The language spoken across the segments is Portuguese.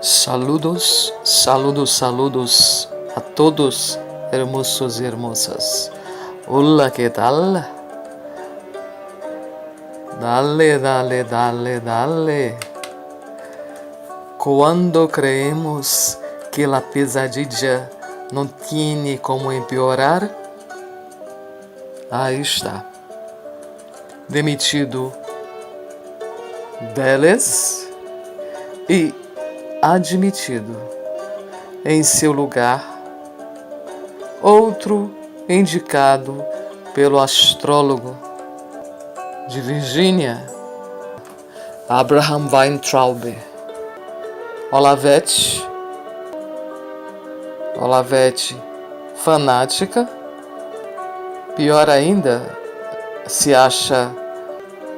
Saludos, saludos, saludos a todos, hermosos y hermosas. Hola, ¿qué tal? Dale, dale, dale, dale. Quando creemos que la pesadilla não tiene como empeorar, aí está. Demitido Vélez e admitido em seu lugar outro indicado pelo astrólogo de Virgínia, Abraham Weintraub. Olavete fanática, pior ainda, se acha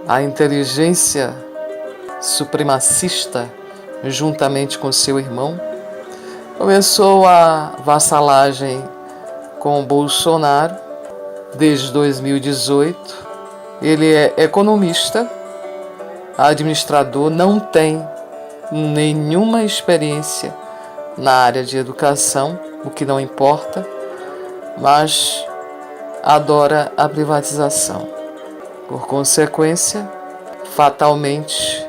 a inteligência supremacista juntamente com seu irmão, começou a vassalagem com Bolsonaro desde 2018. Ele é economista, administrador, não tem nenhuma experiência na área de educação, o que não importa, mas adora a privatização. Por consequência, fatalmente,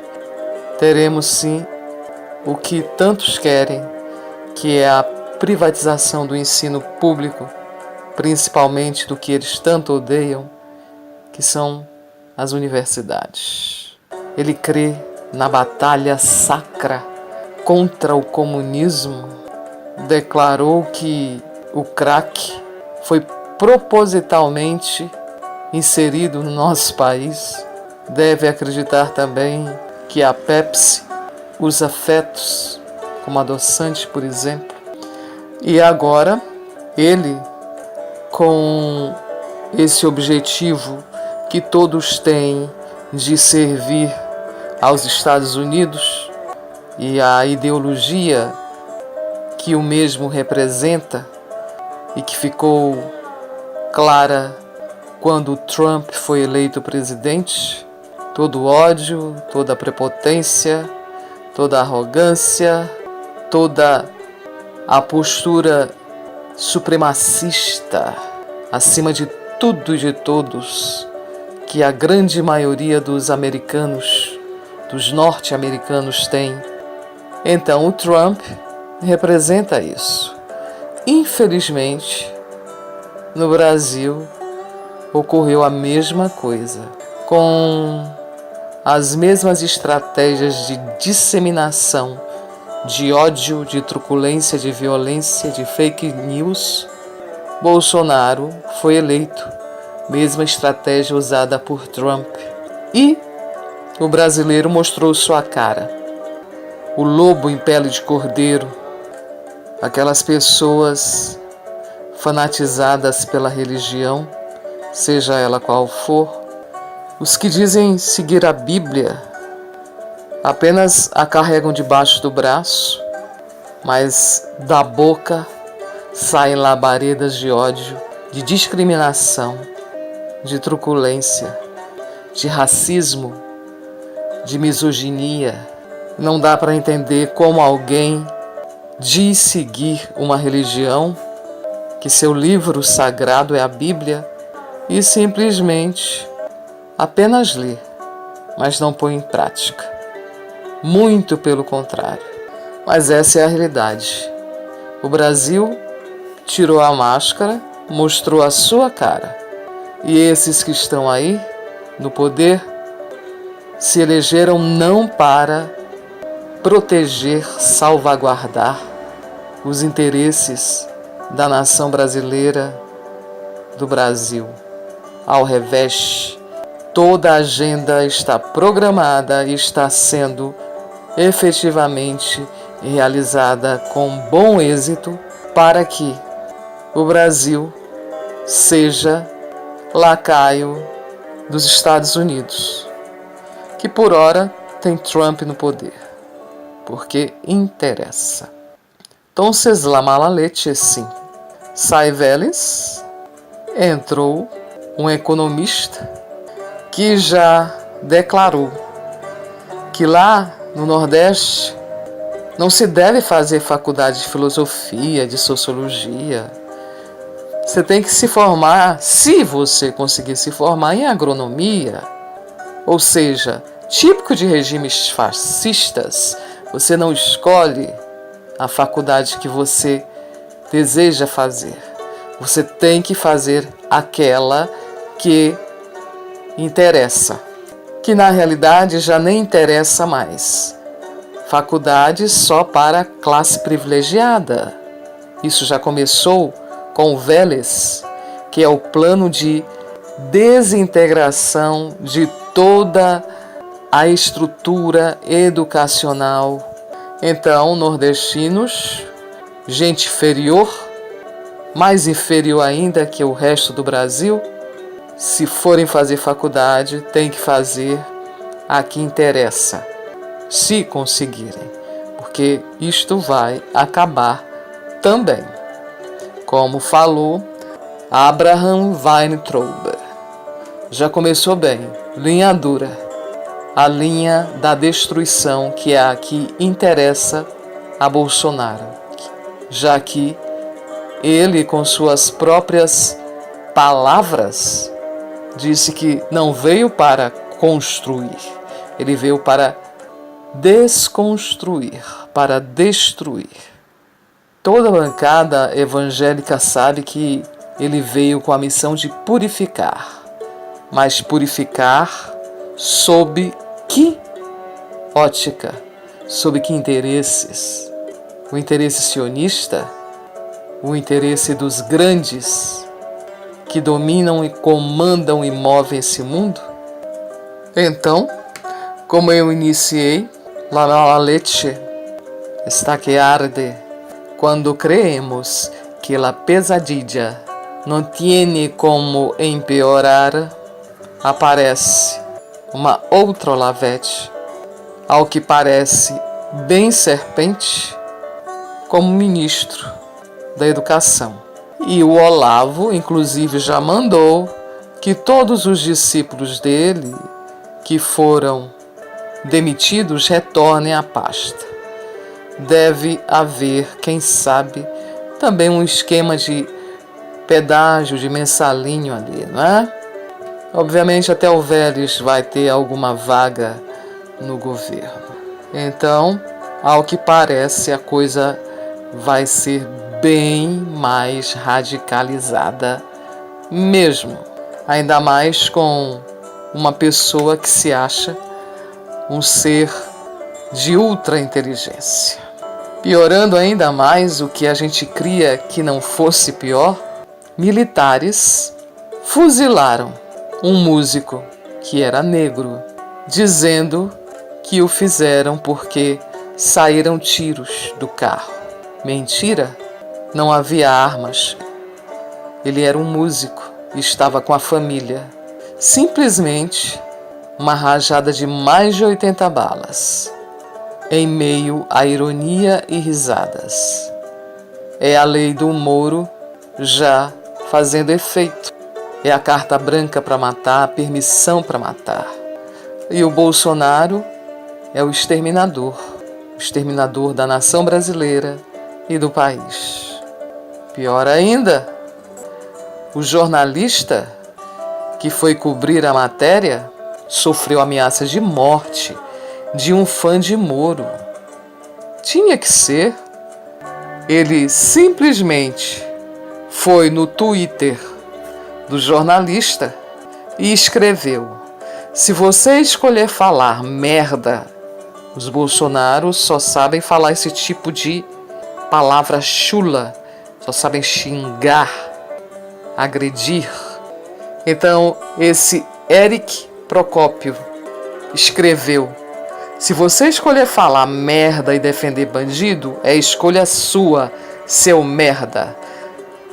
teremos sim o que tantos querem, que é a privatização do ensino público, principalmente do que eles tanto odeiam, que são as universidades. Ele crê na batalha sacra contra o comunismo, declarou que o crack foi propositalmente inserido no nosso país. Deve acreditar também que a Pepsi usa fetos como adoçante, por exemplo. E agora, ele, com esse objetivo que todos têm de servir aos Estados Unidos e a ideologia que o mesmo representa e que ficou clara quando Trump foi eleito presidente, todo o ódio, toda a prepotência, toda a arrogância, toda a postura supremacista acima de tudo e de todos que a grande maioria dos americanos, dos norte-americanos tem. Então o Trump representa isso. Infelizmente, no Brasil ocorreu a mesma coisa, com as mesmas estratégias de disseminação de ódio, de truculência, de violência, de fake news. Bolsonaro foi eleito, mesma estratégia usada por Trump. E o brasileiro mostrou sua cara. O lobo em pele de cordeiro, aquelas pessoas fanatizadas pela religião, seja ela qual for, os que dizem seguir a Bíblia apenas a carregam debaixo do braço, mas da boca saem labaredas de ódio, de discriminação, de truculência, de racismo, de misoginia. Não dá para entender como alguém diz seguir uma religião, que seu livro sagrado é a Bíblia, e simplesmente apenas lê, mas não põe em prática. Muito pelo contrário. Mas essa é a realidade. O Brasil tirou a máscara, mostrou a sua cara. E esses que estão aí, no poder, se elegeram não para proteger, salvaguardar os interesses da nação brasileira, do Brasil. Ao revés, toda a agenda está programada e está sendo efetivamente realizada com bom êxito para que o Brasil seja lacaio dos Estados Unidos, que por ora tem Trump no poder, porque interessa. Então, la mala leche, sim. Sai Vélez, entrou um economista que já declarou que lá no Nordeste Não se deve fazer faculdade de filosofia, de sociologia. Você tem que se formar, se você conseguir se formar, em agronomia. Ou seja, típico de regimes fascistas, você não escolhe a faculdade que você deseja fazer. Você tem que fazer aquela que interessa, que na realidade já nem interessa mais. Faculdade só para classe privilegiada. Isso já começou com o Vélez, que é o plano de desintegração de toda a estrutura educacional. Então, nordestinos, gente inferior, mais inferior ainda que o resto do Brasil, se forem fazer faculdade, tem que fazer a que interessa, se conseguirem, porque isto vai acabar também. Como falou Abraham Weintraub, já começou bem, linha dura, a linha da destruição, que é a que interessa a Bolsonaro, já que ele, com suas próprias palavras, disse que não veio para construir, ele veio para desconstruir, para destruir. Toda a bancada evangélica sabe que ele veio com a missão de purificar, mas purificar sob que ótica, sob que interesses? O interesse sionista? O interesse dos grandes que dominam e comandam e movem esse mundo? Então, como eu iniciei, la leche está que arde, quando creemos que a pesadilla não tiene como empeorar, aparece uma outra Olavete, ao que parece bem serpente, como ministro da Educação. E o Olavo, inclusive, já mandou que todos os discípulos dele que foram demitidos retornem à pasta. Deve haver, quem sabe, também um esquema de pedágio, de mensalinho ali, não é? Obviamente até o Vélez vai ter alguma vaga no governo. Então, ao que parece, a coisa vai ser bem mais radicalizada mesmo. Ainda mais com uma pessoa que se acha um ser de ultra inteligência. Piorando ainda mais o que a gente cria que não fosse pior, militares fuzilaram um músico que era negro, dizendo que o fizeram porque saíram tiros do carro. Mentira, não havia armas. Ele era um músico e estava com a família. Simplesmente uma rajada de mais de 80 balas, em meio à ironia e risadas. É a lei do Moro já fazendo efeito. É a carta branca para matar, a permissão para matar. E o Bolsonaro é o exterminador da nação brasileira e do país. Pior ainda, o jornalista que foi cobrir a matéria sofreu ameaças de morte de um fã de Moro. Tinha que ser. Ele simplesmente foi no Twitter do jornalista e escreveu: se você escolher falar merda, os Bolsonaros só sabem falar esse tipo de palavra chula, só sabem xingar, agredir. Então, esse Eric Procópio escreveu: se você escolher falar merda e defender bandido, é escolha sua, seu merda.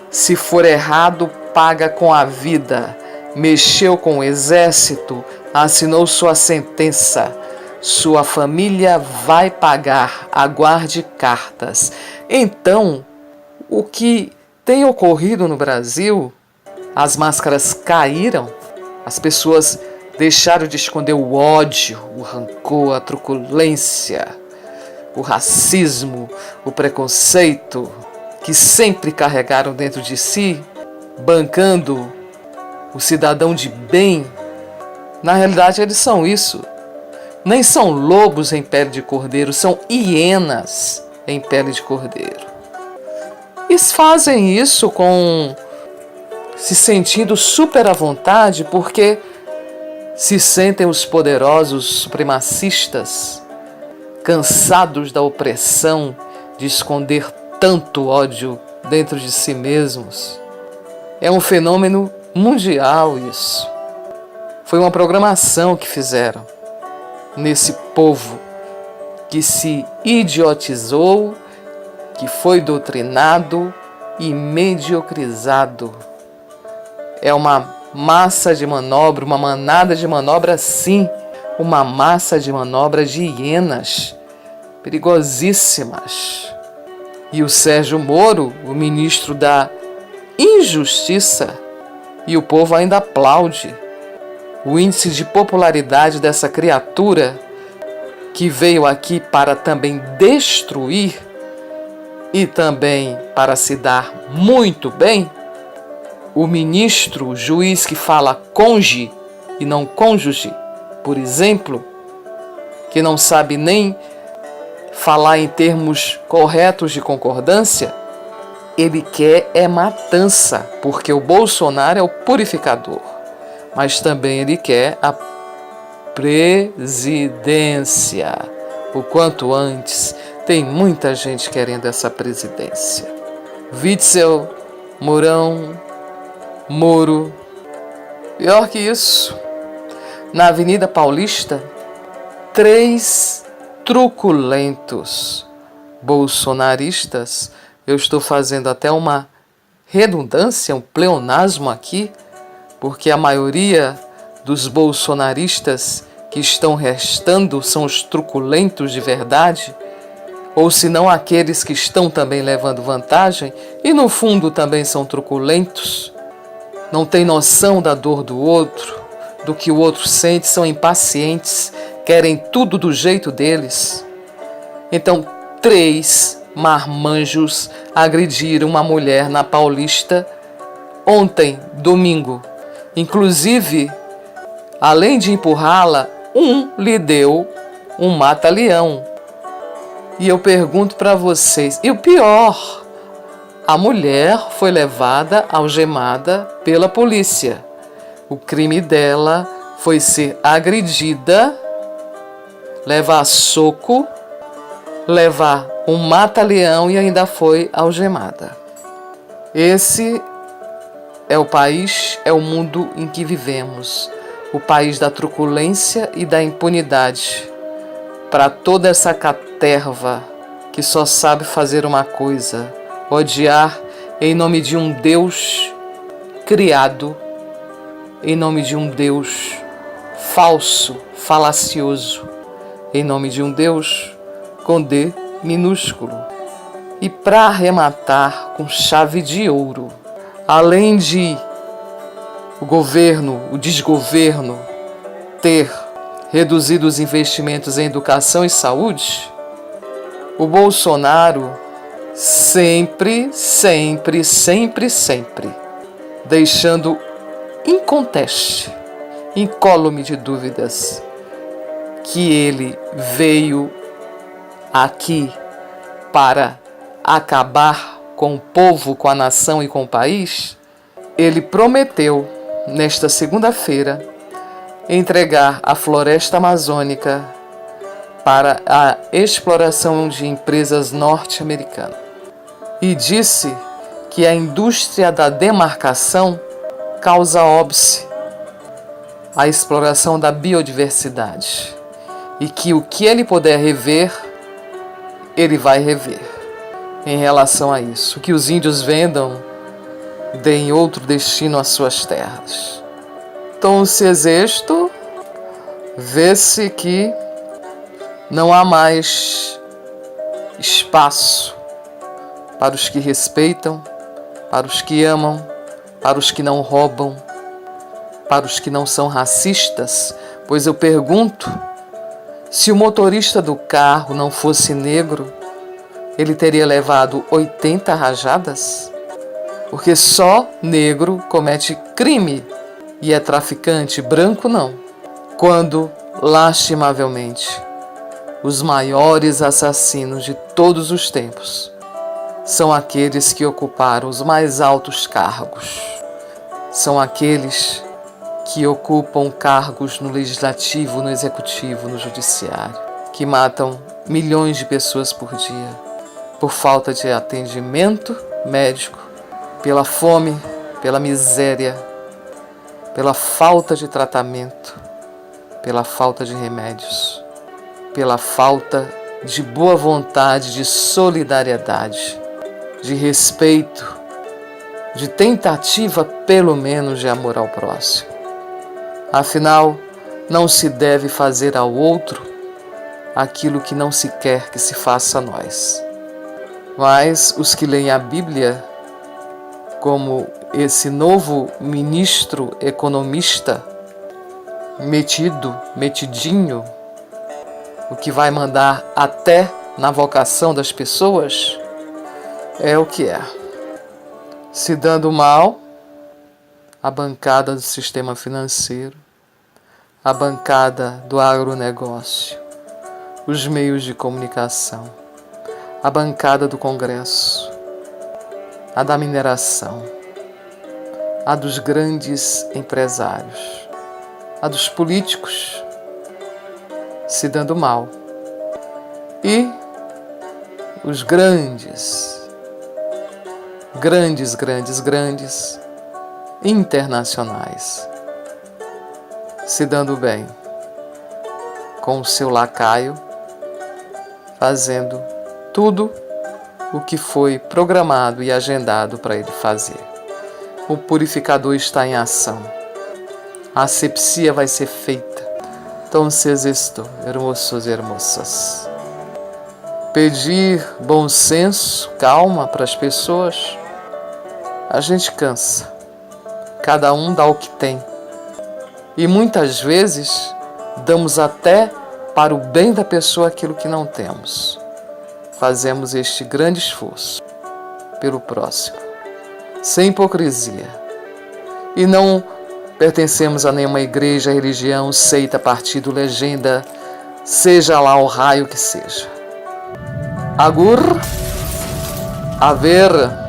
Se for errado, paga com a vida. Mexeu com o exército, assinou sua sentença. Sua família vai pagar, aguarde cartas. Então, o que tem ocorrido no Brasil, as máscaras caíram, as pessoas deixaram de esconder o ódio, o rancor, a truculência, o racismo, o preconceito que sempre carregaram dentro de si, bancando o cidadão de bem, na realidade eles são isso. Nem são lobos em pele de cordeiro, são hienas em pele de cordeiro. E fazem isso se sentindo super à vontade porque se sentem os poderosos supremacistas, cansados da opressão, de esconder tanto ódio dentro de si mesmos. É um fenômeno mundial isso. Foi uma programação que fizeram nesse povo que se idiotizou, que foi doutrinado e mediocrizado. É uma massa de manobra, uma manada de manobra, sim, uma massa de manobra de hienas perigosíssimas. E o Sérgio Moro, o ministro da Injustiça, e o povo ainda aplaude o índice de popularidade dessa criatura que veio aqui para também destruir e também para se dar muito bem. O ministro, o juiz que fala cônjuge e não cônjuge, por exemplo, que não sabe nem falar em termos corretos de concordância, ele quer é matança, porque o Bolsonaro é o purificador, mas também ele quer a presidência. O quanto antes, tem muita gente querendo essa presidência. Witzel, Mourão, Moro. Pior que isso, na Avenida Paulista, 3 truculentos bolsonaristas, eu estou fazendo até uma redundância, um pleonasmo aqui, porque a maioria dos bolsonaristas que estão restando são os truculentos de verdade, ou se não aqueles que estão também levando vantagem e no fundo também são truculentos, não têm noção da dor do outro, do que o outro sente, são impacientes, querem tudo do jeito deles. Então, 3 marmanjos agrediram uma mulher na Paulista ontem, domingo. Inclusive, além de empurrá-la, um lhe deu um mata-leão. E eu pergunto para vocês, e o pior, a mulher foi levada algemada pela polícia. O crime dela foi ser agredida, levar soco, levar um mata-leão e ainda foi algemada. Esse é o país, é o mundo em que vivemos. O país da truculência e da impunidade. Para toda essa caterva que só sabe fazer uma coisa: odiar em nome de um Deus criado, em nome de um Deus falso, falacioso, em nome de um Deus com D minúsculo. E para arrematar com chave de ouro, além de o governo, o desgoverno, ter reduzido os investimentos em educação e saúde, o Bolsonaro sempre, deixando inconteste, incólume de dúvidas, que ele veio aqui para acabar com o povo, com a nação e com o país. Ele prometeu, nesta segunda-feira, entregar a floresta amazônica para a exploração de empresas norte-americanas. E disse que a indústria da demarcação causa óbice à exploração da biodiversidade. E que o que ele puder rever, ele vai rever em relação a isso. Que os índios vendam, deem outro destino às suas terras. Então, se existe, vê-se que não há mais espaço para os que respeitam, para os que amam, para os que não roubam, para os que não são racistas. Pois eu pergunto, Se o motorista do carro não fosse negro, ele teria levado 80 rajadas? Porque só negro comete crime e é traficante, branco não. Quando, lastimavelmente, os maiores assassinos de todos os tempos são aqueles que ocuparam os mais altos cargos. São aqueles que ocupam cargos no legislativo, no executivo, no judiciário, que matam milhões de pessoas por dia, por falta de atendimento médico, pela fome, pela miséria, pela falta de tratamento, pela falta de remédios, pela falta de boa vontade, de solidariedade, de respeito, de tentativa, pelo menos, de amor ao próximo. Afinal, não se deve fazer ao outro aquilo que não se quer que se faça a nós. Mas os que leem a Bíblia, como esse novo ministro economista, metidinho, o que vai mandar até na vocação das pessoas, é o que é. Se dando mal, a bancada do sistema financeiro, a bancada do agronegócio, os meios de comunicação, a bancada do Congresso, a da mineração, a dos grandes empresários, a dos políticos, se dando mal. E os grandes internacionais, se dando bem, com o seu lacaio, fazendo tudo o que foi programado e agendado para ele fazer. O purificador está em ação. A asepsia vai ser feita. Entonces esto, hermosos e hermosas. Pedir bom senso, calma para as pessoas, a gente cansa. Cada um dá o que tem. E muitas vezes damos até para o bem da pessoa aquilo que não temos. Fazemos este grande esforço pelo próximo, sem hipocrisia. E não pertencemos a nenhuma igreja, religião, seita, partido, legenda, seja lá o raio que seja. Agur, haver.